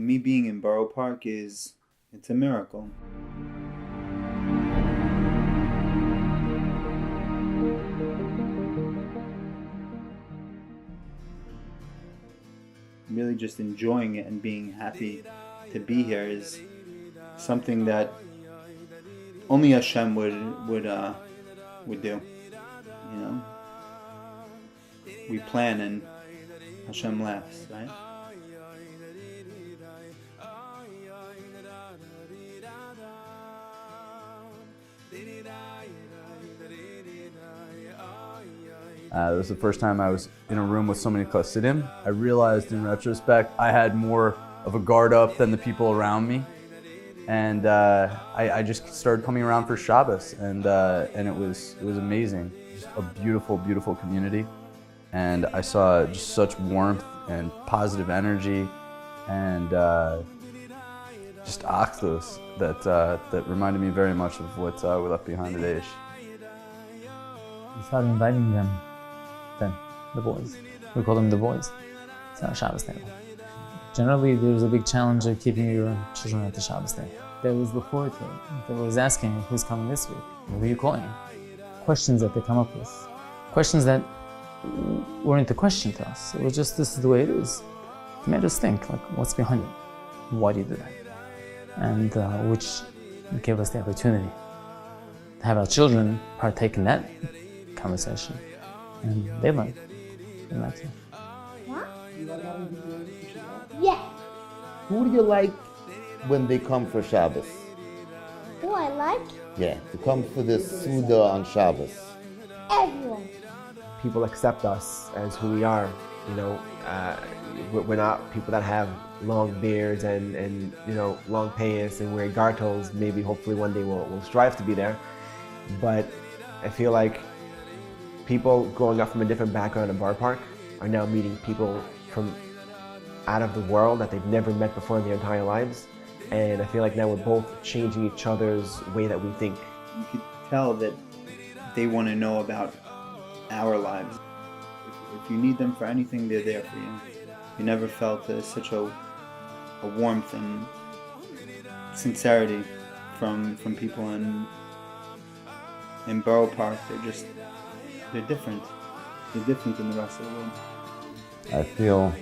Me being in Borough Park it's a miracle. Really just enjoying it and being happy to be here is something that only Hashem would do. You know, we plan and Hashem laughs, right? It was the first time I was in a room with so many Chassidim. I realized in retrospect I had more of a guard up than the people around me. And I just started coming around for Shabbos, and it was amazing. Just a beautiful, beautiful community. And I saw just such warmth and positive energy and just achdus that reminded me very much of what we left behind at Aish. We started inviting them, the boys. We call them the boys. It's our Shabbos table. Generally, there's a big challenge of keeping your children at the Shabbos table. They always look forward to it. They were always asking, who's coming this week? Who are you calling? Questions that they come up with. Questions that weren't a question to us. It was just, this is the way it is. It made us think, like, what's behind it? Why do you do that? And which gave us the opportunity to have our children partake in that conversation. And they learned from that too. What? Yeah. Who do you like when they come for Shabbos? Who I like? Yeah, to come for the Suda on Shabbos. Everyone. People accept us as who we are. You know, we're not people that have long beards and you know, long pants and wear gartels. Maybe hopefully one day we'll strive to be there. But I feel like people growing up from a different background in Borough Park are now meeting people from out of the world that they've never met before in their entire lives. And I feel like now we're both changing each other's way that we think. You could tell that they want to know about our lives. If you need them for anything, they're there for you. You never felt such a warmth and sincerity from people in Borough Park. They're different. They're different than the rest of the world. I feel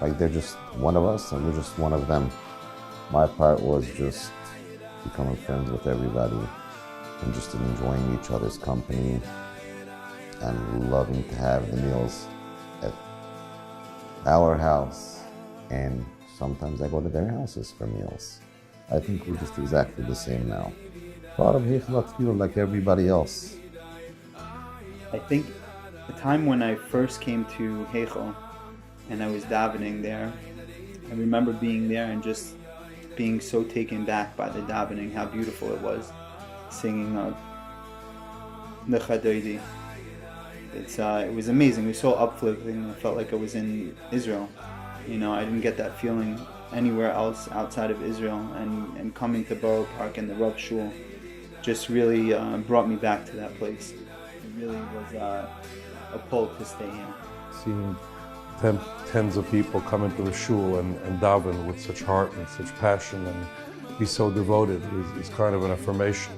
like they're just one of us and we're just one of them. My part was just becoming friends with everybody and just enjoying each other's company and loving to have the meals at our house, and sometimes I go to their houses for meals. I think we're just exactly the same now. Part of Heichel feel like everybody else. I think the time when I first came to Heichel and I was davening there, I remember being there and just being so taken back by the davening, how beautiful it was, singing Lecha Doidi. It was amazing. It was so uplifting. I felt like I was in Israel. You know, I didn't get that feeling anywhere else outside of Israel. And coming to Borough Park and the Rav Shul just really brought me back to that place. It really was a pull to stay here. Seeing tens of people come into the shul and daven with such heart and such passion and be so devoted is kind of an affirmation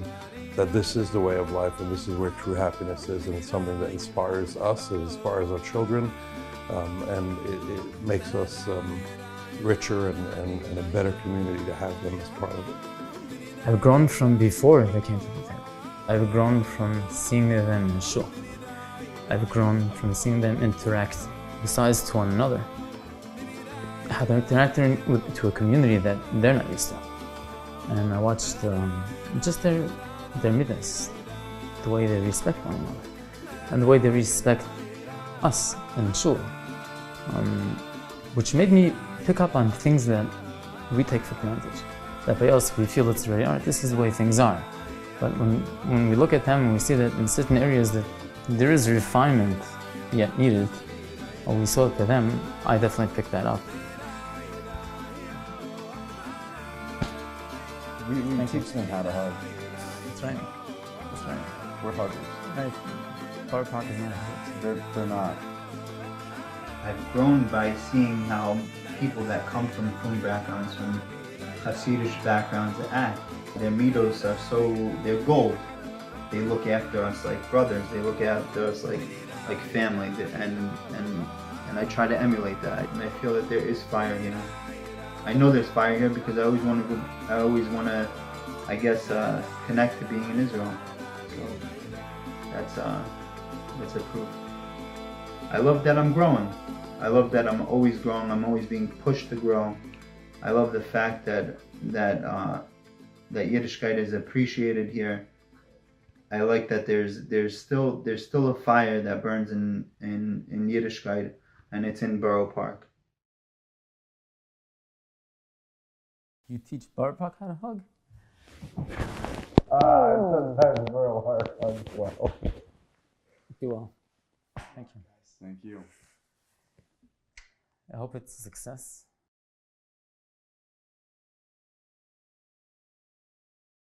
that this is the way of life and this is where true happiness is, and it's something that inspires us, it inspires our children, and it makes us richer and a better community to have them as part of it. I've grown from before they came to the table. I've grown from seeing them in shul. I've grown from seeing them interact besides to one another. How they're interacting to a community that they're not used to. And I watched just their midas, the way they respect one another, and the way they respect us in shul, which made me pick up on things that we take for granted. That by us we feel it's very hard. This is the way things are. But when we look at them and we see that in certain areas that there is refinement yet needed, or we saw it to them, I definitely picked that up. We teach them how to hug. That's right. That's right. We're huggers. Right. Borough Park is not a house. They're not. I've grown by seeing how people that come from backgrounds, from Hasidic backgrounds act. Their midos are they're gold. They look after us like brothers. They look after us like family. And I try to emulate that. And I feel that there is fire, you know. I know there's fire here because I always want to, I guess, connect to being in Israel. So that's a proof. I love that I'm growing. I love that I'm always growing. I'm always being pushed to grow. I love the fact that Yiddishkeit is appreciated here. I like that there's still a fire that burns in Yiddishkeit, and it's in Borough Park. You teach Borough Park how to hug? Sometimes real hard as well. You will. Thank you. Thank you. I hope it's a success.